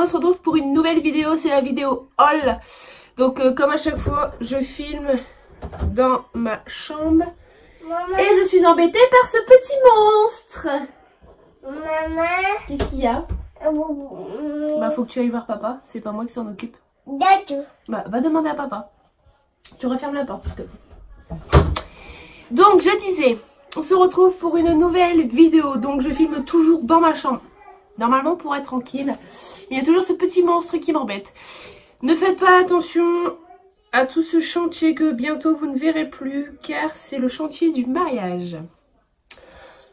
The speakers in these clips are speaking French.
on se retrouve pour une nouvelle vidéo, c'est la vidéo haul. Donc comme à chaque fois, je filme dans ma chambre. Maman. Et je suis embêtée par ce petit monstre. Maman. Qu'est-ce qu'il y a? Bah faut que tu ailles voir papa, c'est pas moi qui s'en occupe. D'accord. Bah va demander à papa. Tu refermes la porte s'il te plaît. Donc je disais, on se retrouve pour une nouvelle vidéo. Donc je filme toujours dans ma chambre. Normalement pour être tranquille. Il y a toujours ce petit monstre qui m'embête. Ne faites pas attention à tout ce chantier que bientôt vous ne verrez plus. Car c'est le chantier du mariage.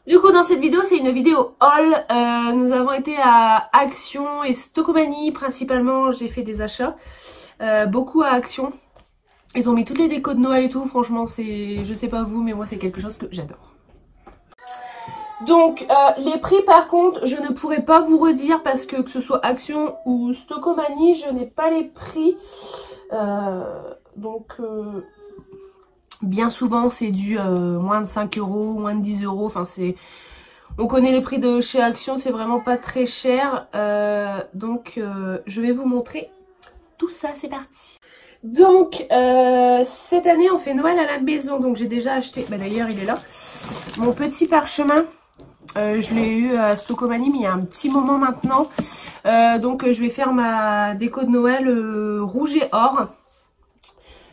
Du coup dans cette vidéo c'est une vidéo haul. Nous avons été à Action et Stocomanie principalement. J'ai fait des achats. Beaucoup à Action. Ils ont mis toutes les décos de Noël et tout. Franchement c'est, je sais pas vous mais moi c'est quelque chose que j'adore. Donc les prix par contre je ne pourrais pas vous redire parce que ce soit Action ou Stocomanie je n'ai pas les prix. Bien souvent c'est du moins de 5 €, moins de 10 €. Enfin c'est, on connaît les prix de chez Action, c'est vraiment pas très cher. Je vais vous montrer tout ça, c'est parti. Donc cette année on fait Noël à la maison. Donc j'ai déjà acheté, bah d'ailleurs il est là, mon petit parchemin. Je l'ai eu à Stocomanie mais il y a un petit moment maintenant. Je vais faire ma déco de Noël rouge et or.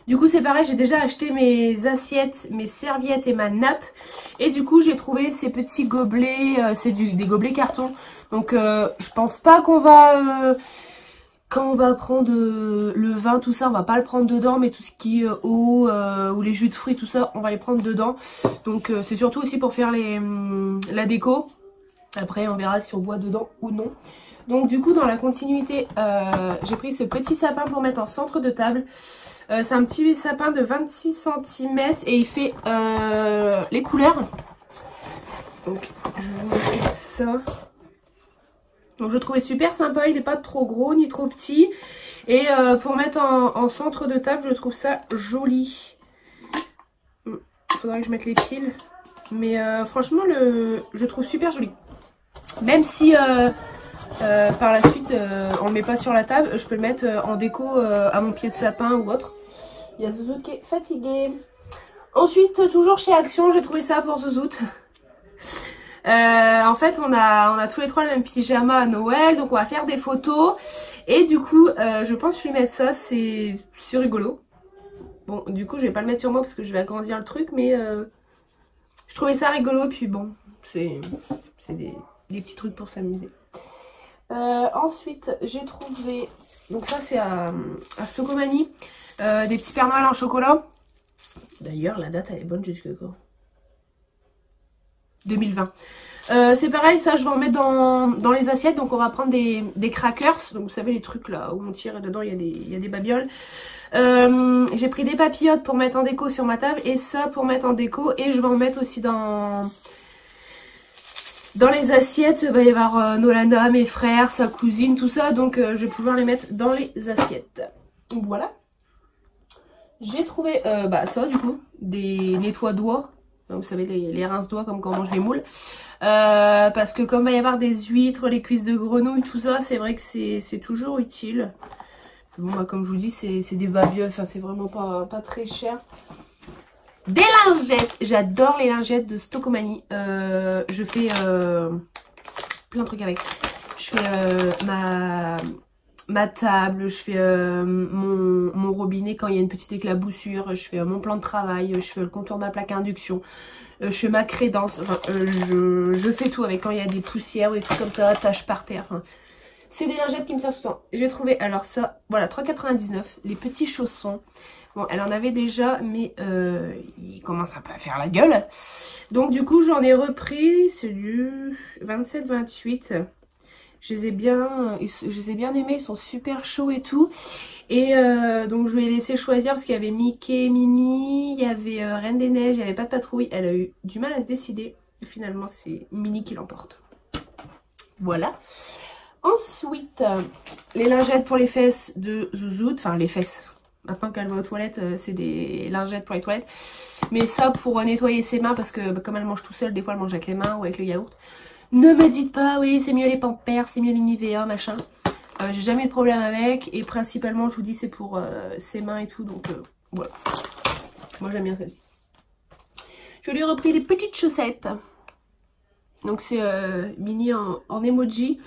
Du coup c'est pareil, j'ai déjà acheté mes assiettes, mes serviettes et ma nappe. Et du coup j'ai trouvé ces petits gobelets, c'est des gobelets carton. Donc je pense pas qu'on va... quand on va prendre le vin, tout ça, on va pas le prendre dedans, mais tout ce qui est eau ou les jus de fruits, tout ça, on va les prendre dedans. Donc c'est surtout aussi pour faire la déco. Après on verra si on boit dedans ou non. Donc du coup dans la continuité, j'ai pris ce petit sapin pour mettre en centre de table. C'est un petit sapin de 26 cm et il fait les couleurs. Donc je vais vous montrer ça. Donc je trouvais super sympa, il n'est pas trop gros ni trop petit. Et pour mettre en centre de table, je trouve ça joli. Il faudrait que je mette les piles. Mais franchement, je trouve super joli. Même si par la suite, on le met pas sur la table, je peux le mettre en déco à mon pied de sapin ou autre. Il y a Zouzout qui est fatigué. Ensuite, toujours chez Action, j'ai trouvé ça pour Zouzout. En fait on a tous les trois le même pyjama à Noël, donc on va faire des photos et du coup je pense que je vais mettre ça, c'est rigolo. Bon du coup je vais pas le mettre sur moi parce que je vais agrandir le truc, mais je trouvais ça rigolo, puis bon c'est des petits trucs pour s'amuser. Ensuite j'ai trouvé, donc ça c'est à Stocomanie, des petits Père Noël en chocolat. D'ailleurs la date elle est bonne jusque quand? 2020. C'est pareil, ça je vais en mettre dans les assiettes. Donc on va prendre des crackers. Donc vous savez les trucs là où on tire et dedans il y a des babioles. J'ai pris des papillotes pour mettre en déco sur ma table. Et ça pour mettre en déco. Et je vais en mettre aussi dans les assiettes. Il va y avoir Nolanda, mes frères, sa cousine, tout ça. Donc je vais pouvoir les mettre dans les assiettes. Donc voilà. J'ai trouvé ça du coup, des nettoie-doigts. Vous savez les rince-doigts comme quand on mange les moules. Parce que comme il va y avoir des huîtres, les cuisses de grenouille, tout ça, c'est vrai que c'est toujours utile. Bon bah comme je vous dis c'est des babioles, enfin c'est vraiment pas très cher. Des lingettes, j'adore les lingettes de Stocomanie. Je fais plein de trucs avec. Je fais ma table, je fais mon robinet quand il y a une petite éclaboussure, je fais mon plan de travail, je fais le contour de ma plaque à induction, je fais ma crédence, enfin, je fais tout avec quand il y a des poussières ou des trucs comme ça, taches par terre, enfin, c'est des lingettes qui me servent tout le temps. J'ai trouvé, alors ça, voilà, 3,99 €, les petits chaussons. Bon, elle en avait déjà, mais il commence un peu à faire la gueule. Donc du coup, j'en ai repris, c'est du 27-28. Je les ai bien aimés, ils sont super chauds et tout. Et donc je vais laisser choisir parce qu'il y avait Mickey, Minnie, il y avait Reine des Neiges, il n'y avait pas de patrouille. Elle a eu du mal à se décider. Et finalement c'est Minnie qui l'emporte. Voilà. Ensuite, les lingettes pour les fesses de Zouzout. Enfin les fesses. Maintenant qu'elle va aux toilettes, c'est des lingettes pour les toilettes. Mais ça pour nettoyer ses mains parce que comme elle mange tout seule, des fois elle mange avec les mains ou avec le yaourt. Ne me dites pas, oui, c'est mieux les Pampers, c'est mieux les Nivea, machin. J'ai jamais eu de problème avec. Et principalement, je vous dis, c'est pour ses mains et tout. Donc voilà. Moi j'aime bien celle-ci. Je lui ai repris des petites chaussettes. Donc c'est mini en emoji.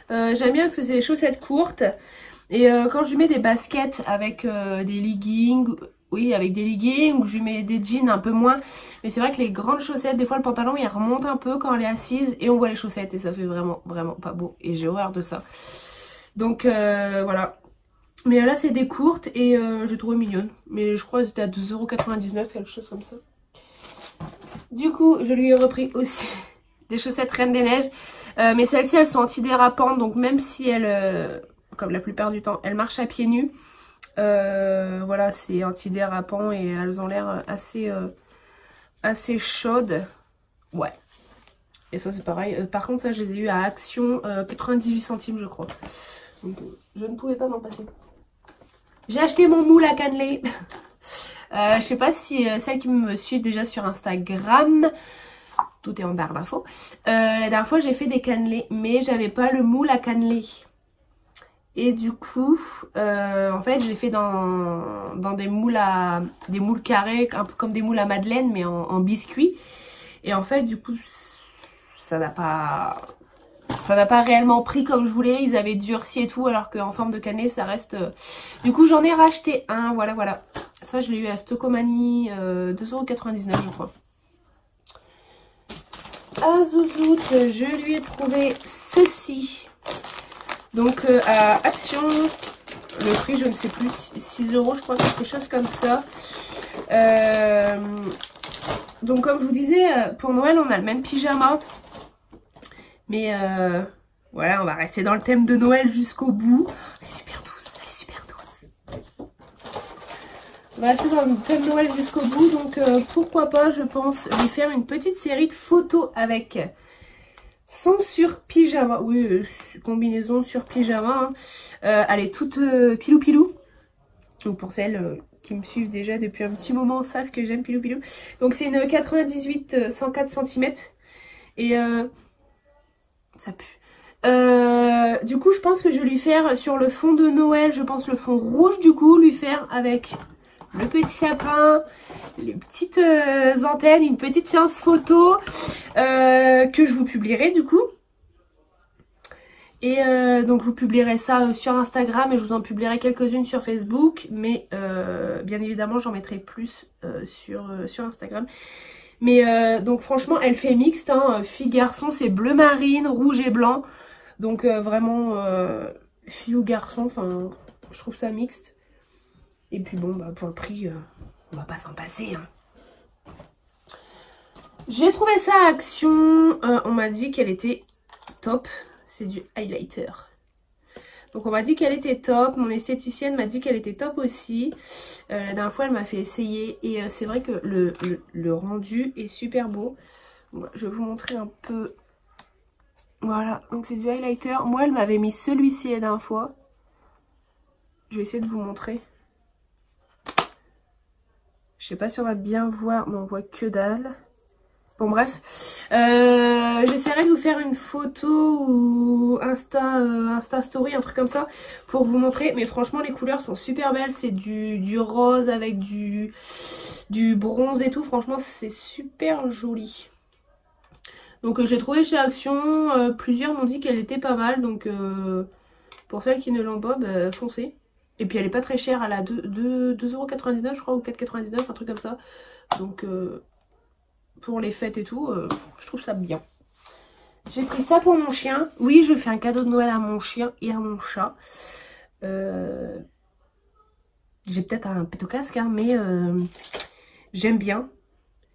J'aime bien parce que c'est des chaussettes courtes. Et quand je lui mets des baskets avec des leggings, oui avec des leggings, ou je lui mets des jeans un peu moins. Mais c'est vrai que les grandes chaussettes, des fois le pantalon il remonte un peu quand elle est assise et on voit les chaussettes et ça fait vraiment pas beau. Et j'ai horreur de ça. Donc voilà. Mais là c'est des courtes et j'ai trouvé mignonne. Mais je crois que c'était à 2,99 €, quelque chose comme ça. Du coup je lui ai repris aussi des chaussettes Reine des Neiges. Mais celles-ci elles sont antidérapantes. Donc même si elles, comme la plupart du temps, elles marchent à pieds nus. Voilà, c'est antidérapant et elles ont l'air assez chaudes. Ouais. Et ça c'est pareil. Par contre ça je les ai eu à Action, 98 centimes je crois. Donc je ne pouvais pas m'en passer. J'ai acheté mon moule à cannelé. Je sais pas si celles qui me suivent déjà sur Instagram, tout est en barre d'infos. La dernière fois j'ai fait des cannelés, mais j'avais pas le moule à cannelé. Et du coup, en fait, je l'ai fait dans des moules carrés, un peu comme des moules à madeleine, mais en biscuit. Et en fait, du coup, ça n'a pas réellement pris comme je voulais. Ils avaient durci et tout, alors qu'en forme de cannelé, ça reste... Du coup, j'en ai racheté un, voilà. Ça, je l'ai eu à Stocomanie, 2,99 € je crois. À Zouzoute, je lui ai trouvé ceci. Donc à Action, le prix je ne sais plus, 6 € je crois, quelque chose comme ça. Donc comme je vous disais, pour Noël on a le même pyjama. Mais voilà, on va rester dans le thème de Noël jusqu'au bout. Elle est super douce, On va rester dans le thème de Noël jusqu'au bout. Donc pourquoi pas, je pense, lui faire une petite série de photos avec... Son sur pyjama, oui, combinaison sur pyjama, hein. Elle est toute pilou. Donc pour celles qui me suivent déjà depuis un petit moment savent que j'aime pilou. Donc c'est une 98 104 cm et ça pue. Du coup je pense que je vais lui faire sur le fond de Noël, je pense le fond rouge du coup, lui faire avec le petit sapin, les petites antennes, une petite séance photo que je vous publierai du coup. Et donc je vous publierai ça sur Instagram et je vous en publierai quelques-unes sur Facebook. Mais bien évidemment j'en mettrai plus sur Instagram. Mais donc franchement elle fait mixte, hein, fille-garçon, c'est bleu marine, rouge et blanc. Donc vraiment fille ou garçon, enfin je trouve ça mixte. Et puis bon, bah pour le prix, on va pas s'en passer. Hein. J'ai trouvé ça à Action. On m'a dit qu'elle était top. C'est du highlighter. Donc on m'a dit qu'elle était top. Mon esthéticienne m'a dit qu'elle était top aussi. La dernière fois, elle m'a fait essayer. Et c'est vrai que le rendu est super beau. Je vais vous montrer un peu. Voilà, donc c'est du highlighter. Moi, elle m'avait mis celui-ci la dernière fois. Je vais essayer de vous montrer. Je sais pas si on va bien voir. Non, on voit que dalle. Bon, bref. J'essaierai de vous faire une photo ou Insta Story, un truc comme ça, pour vous montrer. Mais franchement, les couleurs sont super belles. C'est du rose avec du bronze et tout. Franchement, c'est super joli. Donc, j'ai trouvé chez Action. Plusieurs m'ont dit qu'elle était pas mal. Donc, pour celles qui ne l'ont pas, bah, foncez. Et puis elle est pas très chère, elle a 2,99 € je crois, ou 4,99 €, un truc comme ça. Donc pour les fêtes et tout, je trouve ça bien. J'ai pris ça pour mon chien. Oui, je fais un cadeau de Noël à mon chien et à mon chat. J'ai peut-être un pétocasque, hein, mais j'aime bien.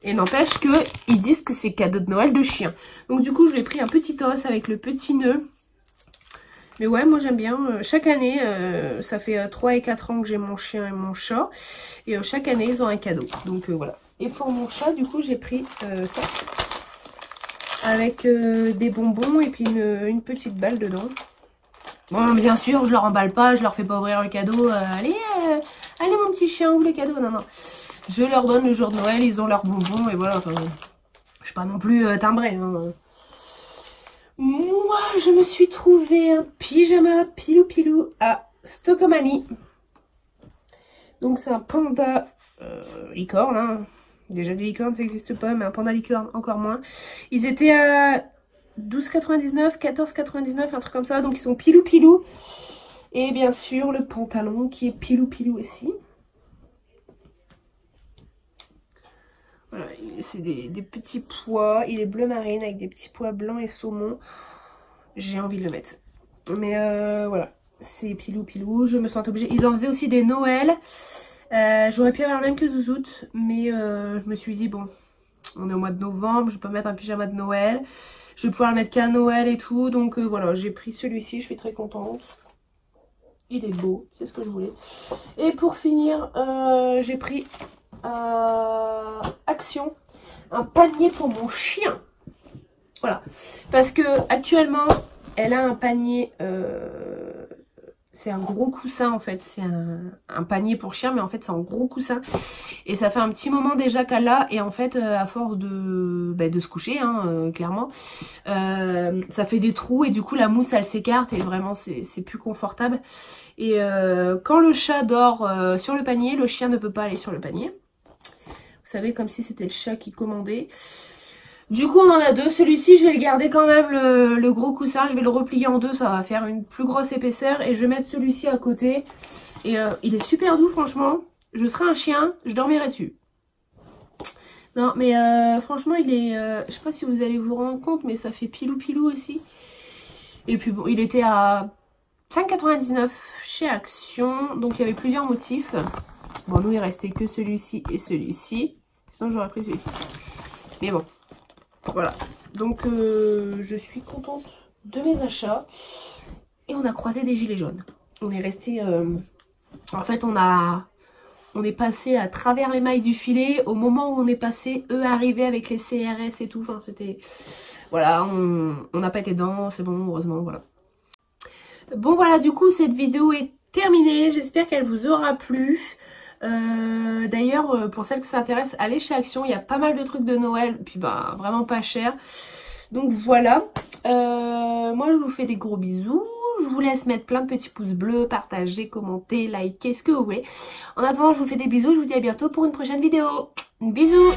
Et n'empêche qu'ils disent que c'est cadeau de Noël de chien. Donc du coup, je lui ai pris un petit os avec le petit nœud. Mais ouais, moi j'aime bien. Chaque année, ça fait 3 et 4 ans que j'ai mon chien et mon chat. Et chaque année, ils ont un cadeau. Donc voilà. Et pour mon chat, du coup, j'ai pris ça. Avec des bonbons et puis une petite balle dedans. Bon, bien sûr, je leur emballe pas, je leur fais pas ouvrir le cadeau. Allez mon petit chien, ouvre le cadeau. Non. Je leur donne le jour de Noël, ils ont leurs bonbons et voilà. Enfin, je suis pas non plus timbrée. Hein. Moi, je me suis trouvé un pyjama pilou pilou à Stockomanie. Donc c'est un panda licorne, hein. Déjà des licornes ça n'existe pas, mais un panda licorne encore moins. Ils étaient à 12,99, 14,99, un truc comme ça, donc ils sont pilou pilou. Et bien sûr le pantalon qui est pilou pilou aussi. Voilà, c'est des petits pois, il est bleu marine avec des petits pois blancs et saumon. J'ai envie de le mettre. Mais voilà, c'est pilou pilou, je me sens obligée. Ils en faisaient aussi des Noël. J'aurais pu avoir le même que Zouzout, mais je me suis dit bon, on est au mois de novembre, je peux mettre un pyjama de Noël. Je vais pouvoir le mettre qu'à Noël et tout, donc voilà, j'ai pris celui-ci, je suis très contente. Il est beau, c'est ce que je voulais. Et pour finir, j'ai pris Action, un panier pour mon chien. Voilà, parce que actuellement, elle a un panier... c'est un gros coussin en fait, c'est un panier pour chien, mais en fait c'est un gros coussin. Et ça fait un petit moment déjà qu'elle l'a, et en fait à force de se coucher, hein, clairement, ça fait des trous et du coup la mousse elle s'écarte et vraiment c'est plus confortable. Et quand le chat dort sur le panier, le chien ne peut pas aller sur le panier. Vous savez, comme si c'était le chat qui commandait. Du coup on en a deux, celui-ci je vais le garder quand même le gros coussin, je vais le replier en deux, ça va faire une plus grosse épaisseur et je vais mettre celui-ci à côté. Et il est super doux franchement, je serais un chien, je dormirais dessus. Non mais franchement il est, je sais pas si vous allez vous rendre compte mais ça fait pilou pilou aussi. Et puis bon il était à 5,99 chez Action, donc il y avait plusieurs motifs. Bon nous il restait que celui-ci et celui-ci, sinon j'aurais pris celui-ci. Mais bon. Voilà, donc je suis contente de mes achats. Et on a croisé des gilets jaunes. On est resté... en fait, on est passé à travers les mailles du filet. Au moment où on est passé, eux arrivaient avec les CRS et tout. Enfin, c'était... Voilà, on n'a pas été dedans, c'est bon, heureusement, voilà. Bon, voilà, du coup, cette vidéo est terminée. J'espère qu'elle vous aura plu. D'ailleurs pour celles que ça intéresse, allez chez Action, il y a pas mal de trucs de Noël, puis bah vraiment pas cher. Donc voilà, moi je vous fais des gros bisous, je vous laisse mettre plein de petits pouces bleus, partager, commenter, liker, ce que vous voulez. En attendant je vous fais des bisous, je vous dis à bientôt pour une prochaine vidéo. Bisous.